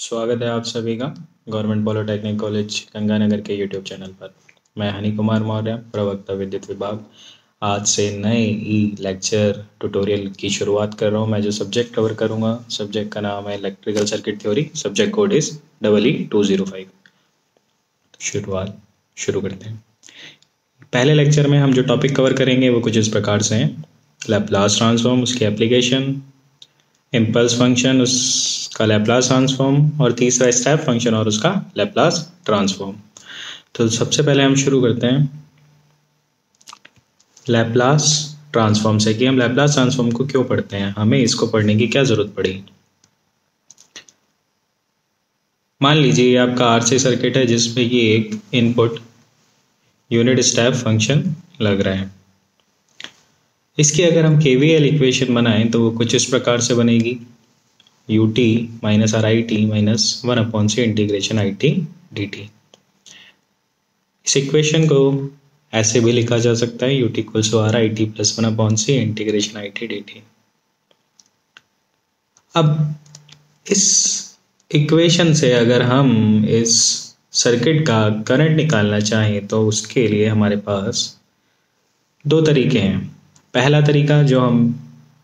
स्वागत है आप सभी का गवर्नमेंट पॉलिटेक्निक कॉलेज गंगानगर के यूट्यूब चैनल पर। मैं हनी कुमार मौर्य, प्रवक्ता विद्युत विभाग। आज से नए ई लेक्चर ट्यूटोरियल की शुरुआत कर रहा हूँ। मैं जो सब्जेक्ट कवर करूँगा, सब्जेक्ट का नाम है electrical circuit theory. Subject code is EE205। शुरू करते हैं। पहले लेक्चर में हम जो टॉपिक कवर करेंगे वो कुछ इस प्रकार से हैं: लैप्लास ट्रांसफॉर्म, उसकी एप्लीकेशन, इम्पल्स फंक्शन, उसका लैप्लास ट्रांसफॉर्म, और तीसरा स्टेप फंक्शन और उसका लैप्लास ट्रांसफॉर्म। तो सबसे पहले हम शुरू करते हैं लैप्लास ट्रांसफॉर्म से कि हम लैप्लास ट्रांसफॉर्म को क्यों पढ़ते हैं, हमें इसको पढ़ने की क्या ज़रूरत पड़ी। मान लीजिए ये आपका आरसी सर्किट है जिसमें ये एक इनपुट यूनिट स्टेप फंक्शन लग रहा है। इसकी अगर हम केवीएल इक्वेशन बनाएं तो वो कुछ इस प्रकार से बनेगी: ut minus RIT minus 1/c integration IT dt। इस इक्वेशन को ऐसे भी लिखा जा सकता है: ut equals to RIT plus 1/c integration IT dt। अब इस इक्वेशन से अगर हम इस सर्किट का करंट निकालना चाहें तो उसके लिए हमारे पास दो तरीके हैं। पहला तरीका जो हम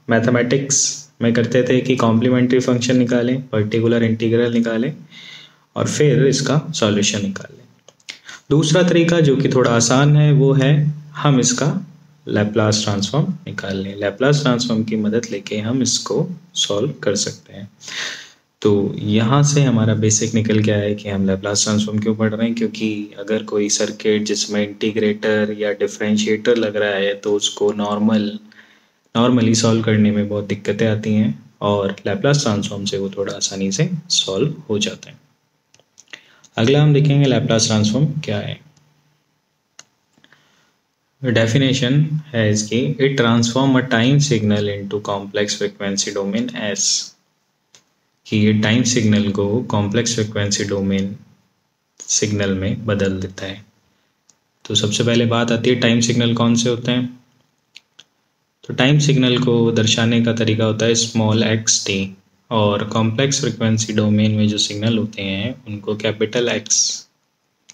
मैथमेटिक्स में करते थे कि कॉम्प्लीमेंट्री फंक्शन निकालें, पर्टिकुलर इंटीग्रल निकालें और फिर इसका सॉल्यूशन निकालें। दूसरा तरीका जो कि थोड़ा आसान है वो है हम इसका लैप्लास ट्रांसफॉर्म निकाल लें। लैप्लास ट्रांसफॉर्म की मदद लेके हम इसको सॉल्व कर सकते हैं। तो यहाँ से हमारा बेसिक निकल गया है कि हम लैप्लास ट्रांसफॉर्म क्यों पढ़ रहे हैं, क्योंकि अगर कोई सर्किट जिसमें इंटीग्रेटर या डिफरेंशिएटर लग रहा है तो उसको नॉर्मली सॉल्व करने में बहुत दिक्कतें आती हैं और लैप्लास ट्रांसफॉर्म से वो थोड़ा आसानी से सॉल्व हो जाता है। अगला हम देखेंगे लैप्लास ट्रांसफॉर्म क्या है। डेफिनेशन है इसकी: it transform a time signal into complex frequency domain S. कि ये टाइम सिग्नल को कॉम्प्लेक्स फ्रीक्वेंसी डोमेन सिग्नल में बदल देता है। तो सबसे पहले बात आती है टाइम सिग्नल कौन से होते हैं। तो टाइम सिग्नल को दर्शाने का तरीका होता है स्मॉल xt, और कॉम्प्लेक्स फ्रीक्वेंसी डोमेन में जो सिग्नल होते हैं उनको कैपिटल X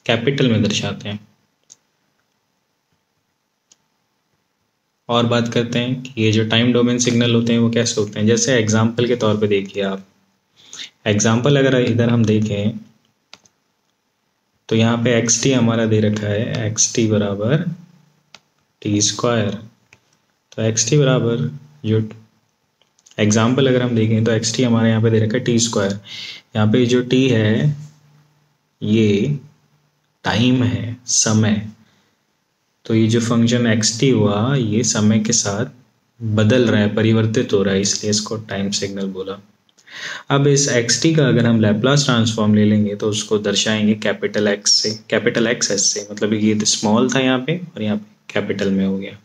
कैपिटल में दर्शाते हैं। और बात करते हैं कि ये जो टाइम डोमेन सिग्नल होते हैं वो कैसे होते हैं। जैसे एग्जाम्पल के तौर पे देखिए आप, एग्जाम्पल अगर इधर हम देखें तो यहाँ पे xt हमारा दे रखा है xt बराबर t²। तो xt बराबर जो एग्जाम्पल अगर हम देखें तो xt हमारे यहाँ पे दे रखा है t²। यहाँ पे जो t है ये टाइम है, समय। तो ये जो फंक्शन xt हुआ ये समय के साथ बदल रहा है, परिवर्तित हो रहा है, इसलिए इसको टाइम सिग्नल बोला। अब इस xt का अगर हम लैप्लास ट्रांसफॉर्म ले लेंगे तो उसको दर्शाएंगे कैपिटल X से, कैपिटल XS से। मतलब ये स्मॉल था यहाँ पे और यहाँ पे कैपिटल में हो गया।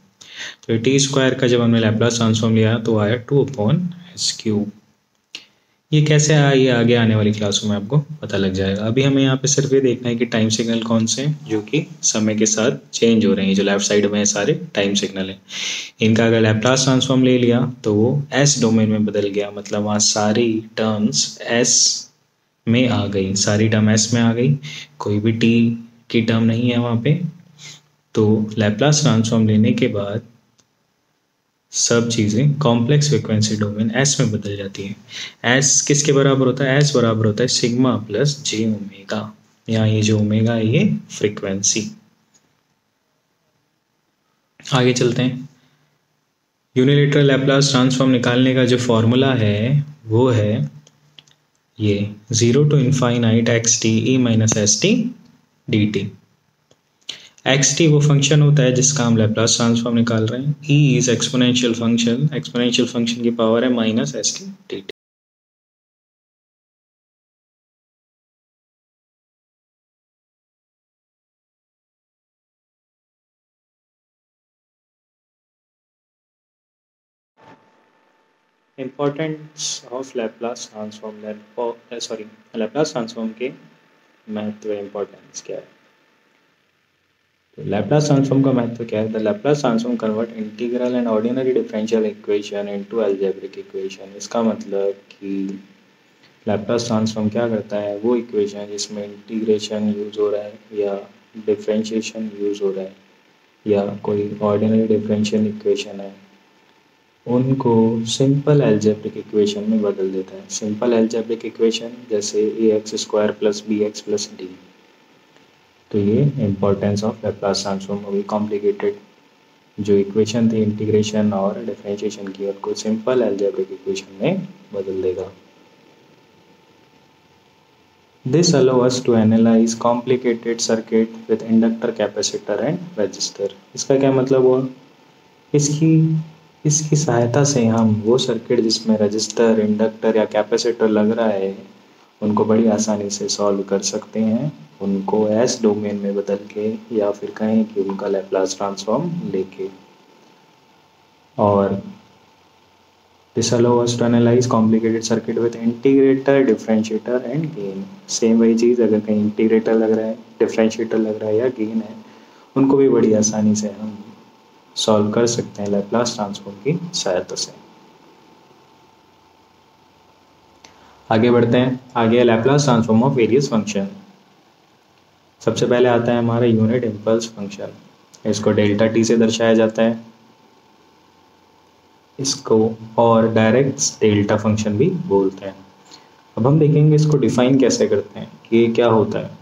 तो t² का जब हमने लैप्लास ट्रांसफॉर्म लिया तो आया 2/s³। ये कैसे आया ये आगे आने वाली क्लासों में आपको पता लग जाएगा। अभी हमें यहाँ पे सिर्फ ये देखना है कि टाइम सिग्नल कौन से हैं जो कि समय के साथ चेंज हो रहे हैं। जो लेफ्ट साइड में है सारे टाइम सिग्नल हैं। इनका अगर लैप्लास ट्रांसफॉर्म ले लिया तो वो S डोमेन में बदल गया। मतलब वहाँ सारी टर्म्स S में आ गई, सारी टर्म S में आ गई, कोई भी T की टर्म नहीं है वहाँ पे। तो लैप्लास ट्रांसफॉर्म लेने के बाद सब चीज़ें कॉम्प्लेक्स फ्रीक्वेंसी डोमेन S में बदल जाती हैं। S किसके बराबर होता है? S बराबर होता है सिग्मा प्लस j ओमेगा। यहाँ ये जो ओमेगा है ये फ्रीक्वेंसी। आगे चलते हैं। यूनिलैटरल लैप्लास ट्रांसफॉर्म निकालने का जो फॉर्मूला है वो है ये 0 to infinite xt e minus st dt। xt वो फंक्शन होता है जिसका हम लैप्लास ट्रांसफॉर्म निकाल रहे हैं। e is exponential function, exponential function की पावर है minus st dt। Importance of Laplace transform, Laplace transform के महत्व, इम्पोर्टेंस क्या है। तो लैप्लास ट्रांसफॉर्म का महत्व क्या है? The Laplace transform convert integral and ordinary differential equation into algebraic equation. इसका मतलब कि लैप्लास ट्रांसफॉर्म क्या करता है, वो इक्वेशन जिसमें इंटीग्रेशन यूज़ हो रहा है या डिफरेंशिएशन यूज़ हो रहा है या कोई ऑर्डिनरी डिफरेंशियल इक्वेशन है, उनको सिंपल अलजेब्रिक इक्वेशन में बदल देता है। सिंपल अलजेब्रिक इक्वेशन जैसे ax² + bx + d। तो ये इम्पोर्टेंस ऑफ लैप्लास ट्रांसफॉर्म होगी। कॉम्प्लिकेटेड जो इक्वेशन थी इंटीग्रेशन और डिफरेंशिएशन की, उनको सिंपल अलजेब्रिक इक्वेशन में बदल देगा। This allows us to analyze complicated circuit with inductor, capacitor and resistor। इसका क्या मतलब हुआ, इसकी इसकी सहायता से हम वो सर्किट जिसमें रजिस्टर, इंडक्टर या कैपेसिटर लग रहा है, उनको बड़ी आसानी से सॉल्व कर सकते हैं, उनको एस डोमेन में बदल के या फिर कहें कि उनका लैप्लास ट्रांसफॉर्म लेके। और this allows us to analyze complicated circuit with integrator, differentiator and gain। Same वही चीज़, अगर कहीं इंटीग्रेटर लग रहा है, डिफरेंशिएटर लग रहा है या गेन है, उनको भी बड़ी आसानी से हम सॉल्व कर सकते हैं लैप्लास ट्रांसफॉर्म की सहायता से। आगे बढ़ते हैं। आगे Laplace transform of various function. सबसे पहले आता है हमारा यूनिट इम्पल्स फंक्शन। इसको डेल्टा टी से दर्शाया जाता है, इसको और डायरेक्ट डेल्टा फंक्शन भी बोलते हैं। अब हम देखेंगे इसको डिफाइन कैसे करते हैं कि ये क्या होता है।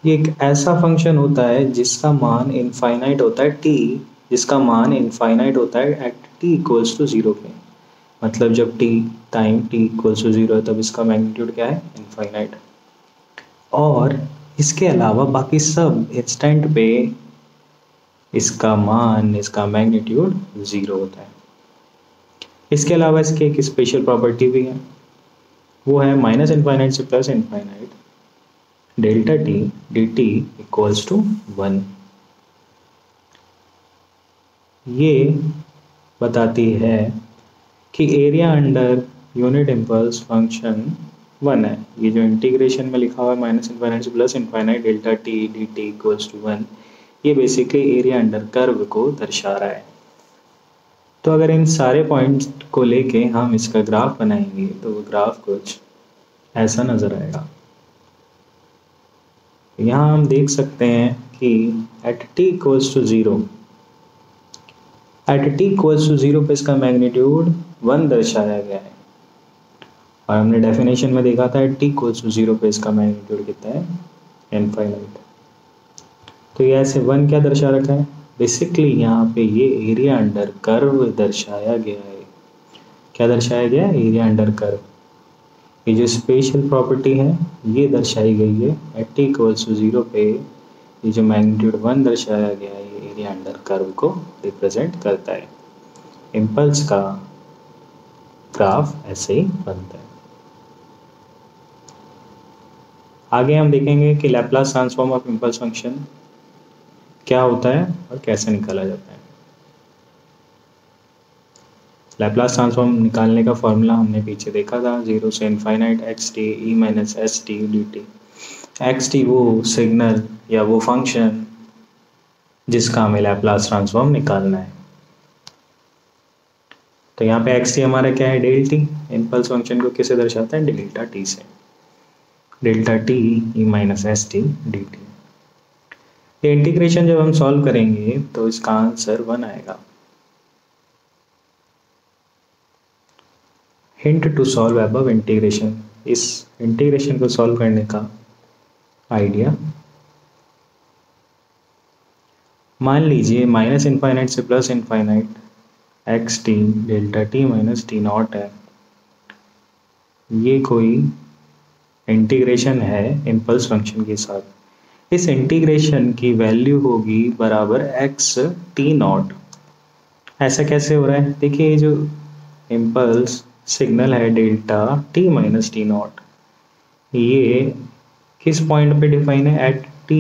ये एक ऐसा फंक्शन होता है जिसका मान इनफाइनाइट होता है t, जिसका मान इनफाइनाइट होता है एट t = 0 पे। मतलब जब टाइम t = 0 है तब इसका मैग्नीट्यूड क्या है, इनफाइनाइट। और इसके अलावा बाकी सब इंस्टेंट पे इसका मान, इसका मैग्नीट्यूड 0 होता है। इसके अलावा इसकी एक स्पेशल प्रॉपर्टी भी है, वो है -∞ से +∞ डेल्टा t dt = 1। ये बताती है कि area under unit impulse function 1 है। ये जो इंटीग्रेशन में लिखा हुआ है -∞ से +∞ डेल्टा t dt = 1, ये बेसिकली एरिया अंडर कर्व को दर्शा रहा है। तो अगर इन सारे पॉइंट्स को लेके हम इसका ग्राफ बनाएंगे तो वो ग्राफ कुछ ऐसा नज़र आएगा। यहाँ हम देख सकते हैं कि एट t = 0, एट t = 0 पे इसका मैग्नीट्यूड 1 दर्शाया गया है। और हमने डेफिनेशन में देखा था एट t = 0 पे इसका मैग्नीट्यूड कितना है, इनफाइनाइट। तो ये ऐसे 1 क्या दर्शा रखा है, बेसिकली यहाँ पे ये एरिया अंडर कर्व दर्शाया गया है। क्या दर्शाया गया है, एरिया अंडर कर्व। ये जो स्पेशल प्रॉपर्टी है ये दर्शाई गई है एट t = 0 पे। ये जो मैग्नीट्यूड 1 दर्शाया गया है, ये एरिया अंडर कर्व को रिप्रेजेंट करता है। इम्पल्स का ग्राफ ऐसे ही बनता है। आगे हम देखेंगे कि Laplace transform of impulse function क्या होता है और कैसे निकाला जाता है। लैप्लास ट्रांसफॉर्म निकालने का फॉर्मूला हमने पीछे देखा था, 0 से infinite xt e - st dt। xt वो सिग्नल या वो फंक्शन जिसका हमें लैप्लास ट्रांसफॉर्म निकालना है। तो यहाँ पे xt हमारा क्या है, डेल t। इम्पल्स फंक्शन को किसे दर्शाता है, डेल्टा t से, delta t e - st dt। ये इंटीग्रेशन जब हम सॉल्व करेंगे तो इसका आंसर 1 आएगा। Hint to solve above integration. इस इंटीग्रेशन को सॉल्व करने का आइडिया, मान लीजिए -∞ से +∞ xt डेल्टा t - t0 है। ये कोई इंटीग्रेशन है इम्पल्स फंक्शन के साथ। इस इंटीग्रेशन की वैल्यू होगी बराबर x t0। ऐसा कैसे हो रहा है, देखिए ये जो इम्पल्स सिग्नल है डेल्टा t - t0, ये किस पॉइंट पे डिफाइन है, एट t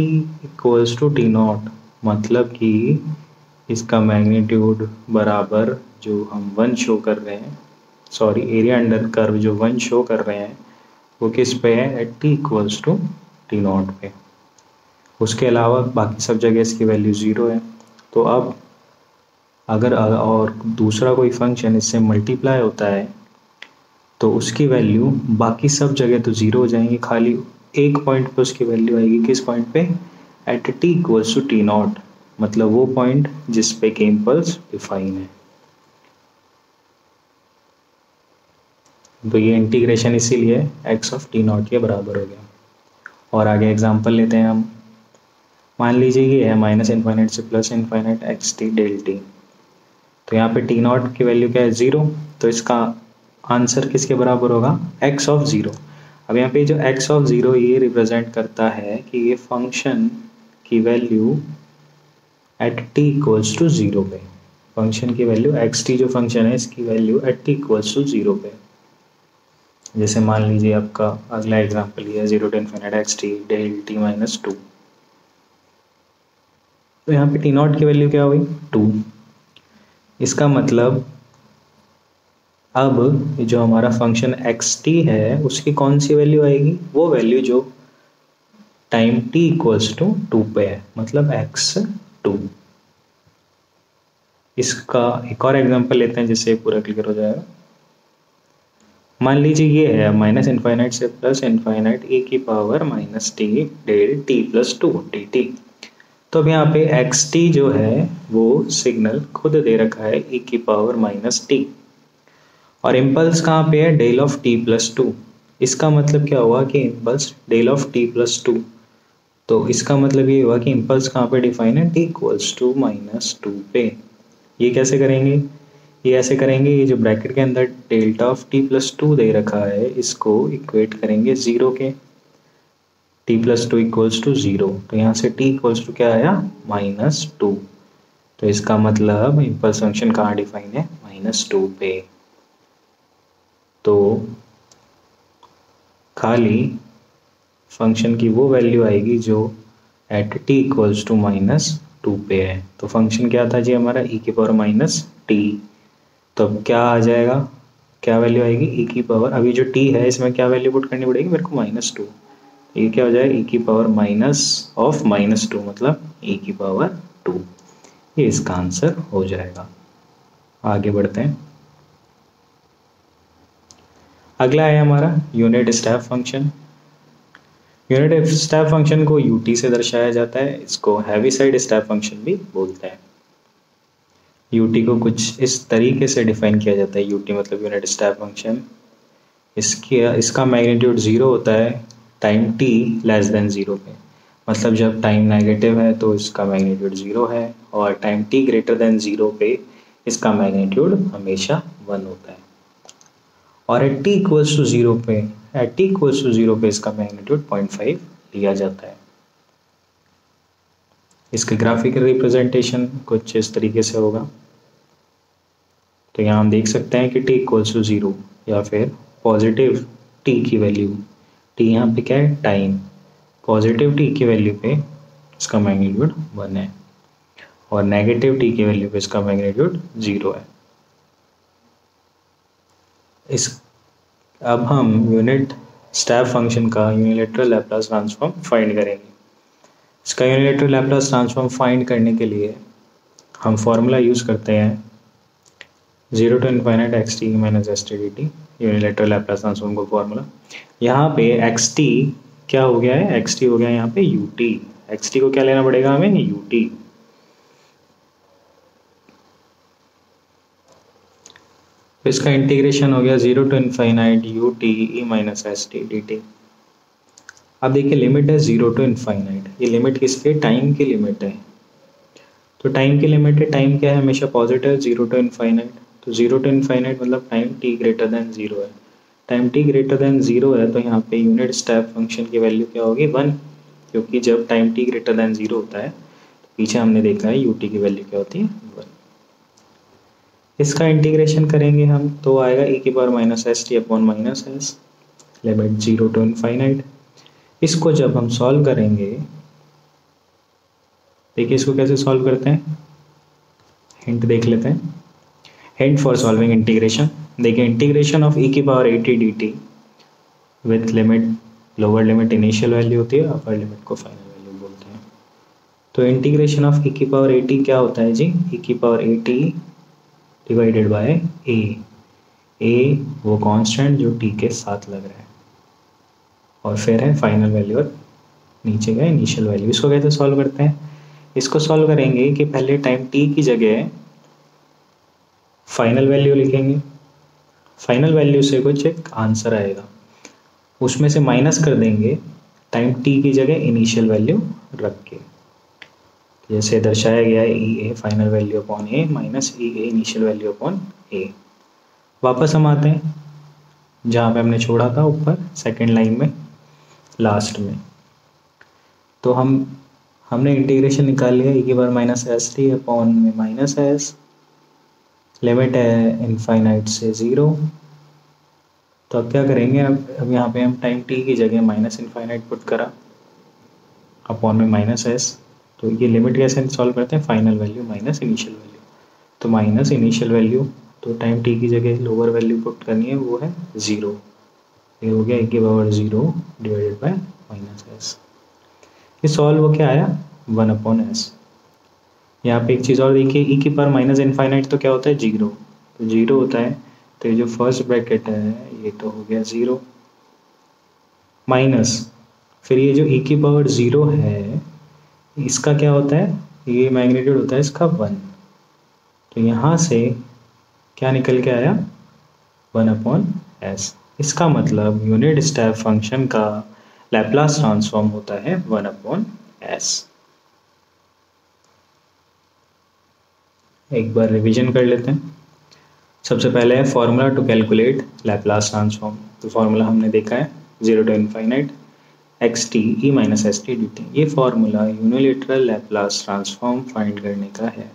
= t0। मतलब कि इसका मैग्नीट्यूड बराबर जो हम 1 शो कर रहे हैं, सॉरी एरिया अंडर कर्व जो 1 शो कर रहे हैं, वो किस पे है, एट t = t0 पे। उसके अलावा बाकी सब जगह इसकी वैल्यू 0 है। तो अब अगर और दूसरा कोई फंक्शन इससे मल्टीप्लाई होता है तो उसकी वैल्यू बाकी सब जगह तो ज़ीरो हो जाएंगी, खाली एक पॉइंट पे उसकी वैल्यू आएगी। किस पॉइंट पे? At t equals to t naught, मतलब वो पॉइंट जिस पे कि इम्पल्स डिफाइन है। तो ये इंटीग्रेशन इसीलिए एक्स ऑफ टी नॉट के बराबर हो गया। और आगे एग्जांपल लेते हैं हम। मान लीजिए ये है माइनस इन्फाइनाइट से plus infinite x t del t. तो यहाँ पे टी नॉट की वैल्यू क्या है? ज़ीरो। तो इसका आंसर किसके बराबर होगा? X of zero. अब यहाँ पे जो एक्स ऑफ ज़ीरो ये रिप्रेजेंट करता है कि ये फंक्शन की value at t equals to zero पे, फंक्शन की वैल्यू एक्स टी जो फंक्शन है इसकी value at t equals to zero पे। जैसे मान लीजिए आपका अगला एग्जाम्पल ये है 0 to infinity x t del t minus two. तो यहाँ पे टी नॉट की वैल्यू क्या हुई? 2। इसका मतलब अब जो हमारा फंक्शन एक्स टी है उसकी कौन सी वैल्यू आएगी? वो वैल्यू जो टाइम टी इक्वल्स टू 2 पे है, मतलब एक्स 2। इसका एक और एग्जांपल लेते हैं जिससे पूरा क्लियर हो जाएगा। मान लीजिए ये है माइनस इन्फाइनाइट से प्लस इन्फाइनाइट e की power minus t del t plus two t t. तो अब यहाँ पे एक्स टी जो है वो सिग्नल खुद दे रखा है e की पावर माइनस टी, और इम्पल्स कहाँ पे है? Del of t plus two. इसका मतलब क्या हुआ कि impulse del of t plus two. तो इसका मतलब ये हुआ कि इम्पल्स कहाँ पे डिफाइन है? T equals to minus two पे। ये कैसे करेंगे? ये ऐसे करेंगे, ये जो ब्रैकेट के अंदर delta of t plus two दे रखा है इसको इक्वेट करेंगे ज़ीरो के। T plus two equals to zero, तो यहाँ से टी इक्वल्स टू क्या आया? Minus two. तो इसका मतलब इम्पल्स फंक्शन कहाँ डिफाइन है? माइनस टू पे। तो खाली फंक्शन की वो वैल्यू आएगी जो at t equals to minus two पे है। तो फंक्शन क्या था जी हमारा? ई की पावर माइनस टी। तो अब क्या आ जाएगा? क्या वैल्यू आएगी? ई की पावर, अभी जो टी है इसमें क्या वैल्यू पुट करनी पड़ेगी मेरे को? Minus two. ये क्या हो जाएगा? ई की power minus of minus two, मतलब ई की पावर टू। ये इसका आंसर हो जाएगा। आगे बढ़ते हैं। अगला है हमारा unit step function. Unit step function को यूटी से दर्शाया जाता है। इसको हैवी साइड स्टेप फंक्शन भी बोलते हैं। यूटी को कुछ इस तरीके से डिफाइन किया जाता है। यूटी मतलब यूनिट स्टेप फंक्शन, इसका मैग्नीट्यूड ज़ीरो होता है time T less than zero पे। मतलब जब टाइम नेगेटिव है तो इसका मैग्नीट्यूड ज़ीरो है, और time t greater than zero पे इसका मैग्नीट्यूड हमेशा 1 होता है। और at t equals to zero पे, at t equals to zero पे इसका मैग्नीट्यूड 0.5 लिया जाता है। इसका ग्राफिकल रिप्रेजेंटेशन कुछ इस तरीके से होगा। तो यहाँ हम देख सकते हैं कि टी इक्वल्स टू ज़ीरो या फिर पॉजिटिव टी की वैल्यू, टी यहाँ पे क्या है? टाइम। पॉजिटिव टी की वैल्यू पे इसका मैग्नीट्यूड 1 है, और नेगेटिव टी की वैल्यू पे इसका मैग्नीट्यूड 0 है। अब हम यूनिट स्टेप फंक्शन का यूनिलैटरल लैप्लास ट्रांसफॉर्म फाइंड करेंगे। इसका यूनिलैटरल लैप्लास ट्रांसफॉर्म फाइंड करने के लिए हम फॉर्मूला यूज़ करते हैं 0 to infinite x T minus s t d T, unilateral Laplace transform का फॉर्मूला। यहाँ पे एक्स टी क्या हो गया है? एक्स टी हो गया है यहाँ पे यू टी। एक्स टी को क्या लेना पड़ेगा हमें? U T. तो इसका इंटीग्रेशन हो गया 0 to infinite U T e minus s t d T. अब देखिए लिमिट है 0 to इन्फाइनाइट, ये लिमिट किसकी? टाइम की लिमिट है। तो टाइम की लिमिट है, टाइम क्या है? हमेशा पॉजिटिव, 0 to इन्फाइनाइट। तो 0 to इन्फाइनाइट मतलब टाइम t ग्रेटर देन 0 है। टाइम t ग्रेटर देन 0 है तो यहाँ पे यूनिट स्टेप फंक्शन की वैल्यू क्या होगी? 1, क्योंकि जब टाइम t ग्रेटर देन 0 होता है तो पीछे हमने देखा है ut की वैल्यू क्या होती है? 1। इसका इंटीग्रेशन करेंगे हम तो आएगा e की power minus s T upon minus S, limit 0 to infinite. इसको जब हम सॉल्व करेंगे, देखिए इसको कैसे सॉल्व करते हैं, हिंट देख लेते हैं। हिंट फॉर सॉल्विंग इंटीग्रेशन, देखिए इंटीग्रेशन ऑफ ई की power a T d T with limit, lower limit initial value होती है, अपर लिमिट को फाइनल वैल्यू बोलते हैं। तो इंटीग्रेशन ऑफ ई की पावर ए टी क्या होता है जी? ई की power a t divided by a. A वो कांस्टेंट जो टी के साथ लग रहा है, और फिर है फाइनल वैल्यू और नीचे का इनिशियल वैल्यू। इसको कैसे सॉल्व करते हैं? इसको सॉल्व करेंगे कि पहले टाइम टी की जगह फाइनल वैल्यू लिखेंगे, फाइनल वैल्यू से कुछ एक आंसर आएगा, उसमें से माइनस कर देंगे टाइम टी की जगह इनिशियल वैल्यू रख के, जैसे दर्शाया गया है e a final value upon a minus e a initial value upon a. वापस हम आते हैं जहाँ पे हमने छोड़ा था, ऊपर सेकेंड लाइन में लास्ट में। तो हमने इंटीग्रेशन निकाल लिया, ई की power minus s T upon में माइनस एस, लिमिट है इनफाइनाइट से 0। तो अब क्या करेंगे, अब यहाँ पे हम टाइम टी की जगह माइनस इनफाइनाइट पुट करा अपॉन में माइनस एस। तो ये लिमिट कैसे सॉल्व करते हैं? Final value minus initial value, तो माइनस इनिशियल वैल्यू, तो टाइम टी की जगह लोअर वैल्यू पुट करनी है, वो है 0। ये हो गया e की power 0 divided by minus S. ये सॉल्व हो क्या आया? 1 अपॉन एस। यहाँ पे एक चीज़ और देखिए, e की पावर माइनस इनफाइनाइट तो क्या होता है? 0, तो 0 होता है, तो ये जो फर्स्ट ब्रैकेट है ये तो हो गया 0 माइनस, फिर ये जो e की पावर 0 है इसका क्या होता है? ये मैग्नीट्यूड होता है इसका 1, तो यहाँ से क्या निकल के आया? 1 अपॉन एस। इसका मतलब यूनिट स्टेप फंक्शन का लैप्लास ट्रांसफॉर्म होता है 1 अपॉन एस। एक बार रिवीजन कर लेते हैं। सबसे पहले है formula to calculate Laplace transform. तो फॉर्मूला हमने देखा है 0 to infinite x t e minus s t d t. ये formula unilateral Laplace transform find करने का है।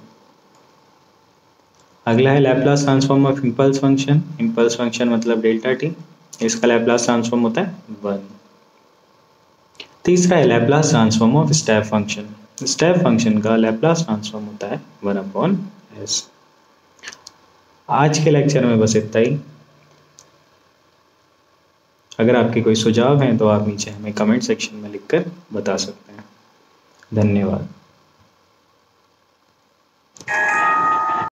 अगला है Laplace transform of impulse function. Impulse function मतलब डेल्टा टी, इसका लैप्लास ट्रांसफॉर्म होता है 1। तीसरा है Laplace transform of step function. Step function का लैप्लास ट्रांसफॉर्म होता है 1 अपॉन एस। आज के लेक्चर में बस इतना ही। अगर आपके कोई सुझाव हैं तो आप नीचे हमें कमेंट सेक्शन में लिखकर बता सकते हैं। धन्यवाद।